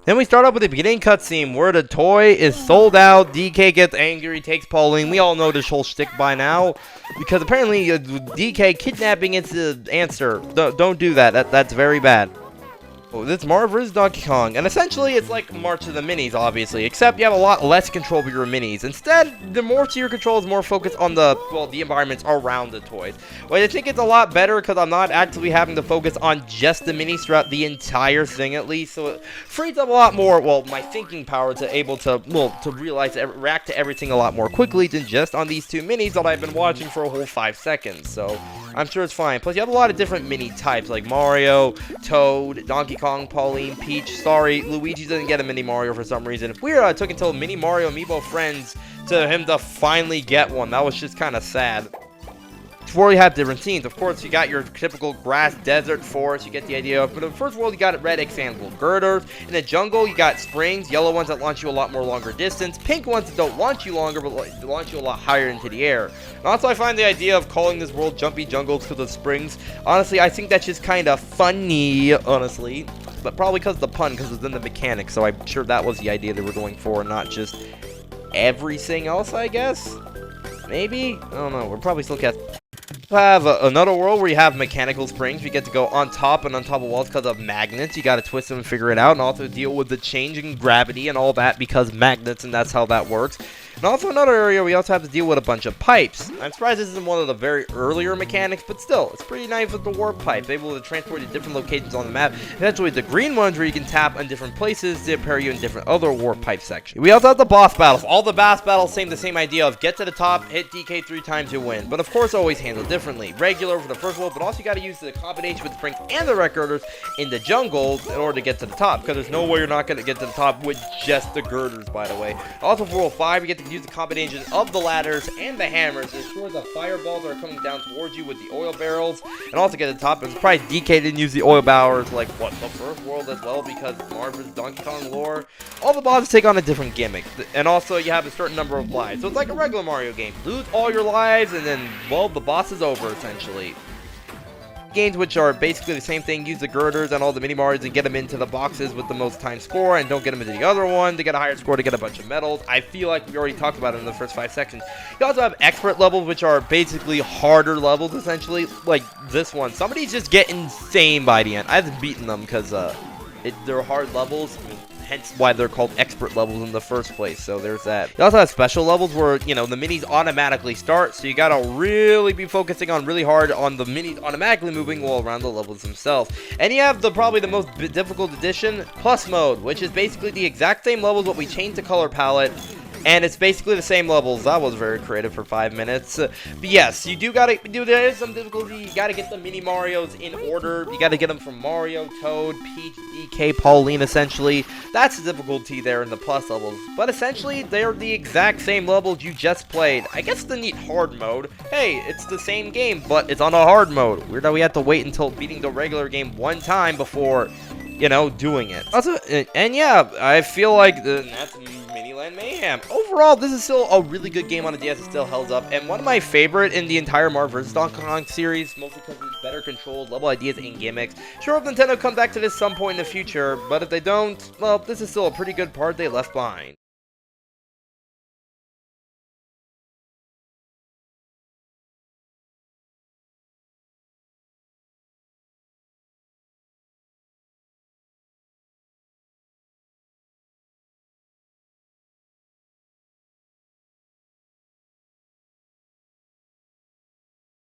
Then we start off with the beginning cutscene where the toy is sold out. DK gets angry, takes Pauline. We all know this whole shtick by now because apparently DK kidnapping is the answer. Don't do that. That's very bad. Oh, this Mario vs. Donkey Kong, and essentially it's like March of the Minis, obviously, except you have a lot less control of your minis. Instead, the more to your control is more focused on the environments around the toys. Well, I think it's a lot better because I'm not actually having to focus on just the minis throughout the entire thing, at least, so it frees up a lot more, my thinking power to able to, to realize, react to everything a lot more quickly than just on these two minis that I've been watching for a whole 5 seconds, so I'm sure it's fine. Plus, you have a lot of different mini types, like Mario, Toad, Donkey Kong, Pauline, Peach. Sorry, Luigi didn't get a mini Mario for some reason. Weird, took until Mini Mario Amiibo Friends to him to finally get one. That was just kind of sad. Before you have different scenes, of course, you got your typical grass, desert, forest, you get the idea of. But in the first world, you got red expandable girders. In the jungle, you got springs, yellow ones that launch you a lot more longer distance, pink ones that don't launch you longer, but launch you a lot higher into the air. And also, I find the idea of calling this world Jumpy Jungle because of springs, honestly, I think that's just kind of funny, honestly. But probably because of the pun, because it's in the mechanics, so I'm sure that was the idea they were going for, not just everything else, I guess? Maybe? I don't know, we're probably still casting. Have another world where you have mechanical springs. You get to go on top of walls because of magnets. You got to twist them and figure it out, and also deal with the changing gravity and all that because magnets, and that's how that works. And also another area we also have to deal with a bunch of pipes. I'm surprised this isn't one of the very earlier mechanics, but still, it's pretty nice with the warp pipes, able to transport you to different locations on the map. Eventually, the green ones where you can tap on different places to pair you in different other warp pipe sections. We also have the boss battles. All the boss battles same the same idea of get to the top, hit DK 3 times, you win. But of course, always handled differently. Regular for the first world, but also you got to use the combination with the springs and the red girders in the jungle in order to get to the top, because there's no way you're not going to get to the top with just the girders, by the way. Also for World 5, you get to use the combination of the ladders and the hammers to ensure the fireballs are coming down towards you with the oil barrels, and also get to the top. And surprised DK didn't use the oil barrels like, what, the first world as well, because Mario vs. Donkey Kong lore. All the bosses take on a different gimmick, and also you have a certain number of lives. So it's like a regular Mario game. Lose all your lives, and then, well, the boss is over, essentially. Games which are basically the same thing, use the girders and all the mini Marios and get them into the boxes with the most time score, and don't get them into the other one to get a higher score to get a bunch of medals. I feel like we already talked about it in the first 5 sections. You also have expert levels, which are basically harder levels, essentially, like this one. Somebody's just getting insane by the end. I haven't beaten them because they're hard levels. I mean, hence why they're called expert levels in the first place, so there's that. You also have special levels where, the minis automatically start, so you gotta really be focusing on really hard on the minis automatically moving while around the levels themselves. And you have probably the most difficult addition, Plus Mode, which is basically the exact same levels, but we changed the color palette. And it's basically the same levels. That was very creative for 5 minutes. But yes, you there is some difficulty. You gotta get the mini Marios in order. You gotta get them from Mario, Toad, Peach, DK, Pauline, essentially. That's the difficulty there in the plus levels. But essentially, they're the exact same levels you just played. I guess the neat hard mode. Hey, it's the same game, but it's on a hard mode. Weird that we have to wait until beating the regular game one time before, doing it. Also, and yeah, I feel like that's Miniland Mayhem. Overall, this is still a really good game on the DS. It still held up, and one of my favorite in the entire Mario vs. Donkey Kong series, mostly because it's better controlled, level ideas, and gimmicks. Sure, if Nintendo comes back to this some point in the future, but if they don't, well, this is still a pretty good part they left behind.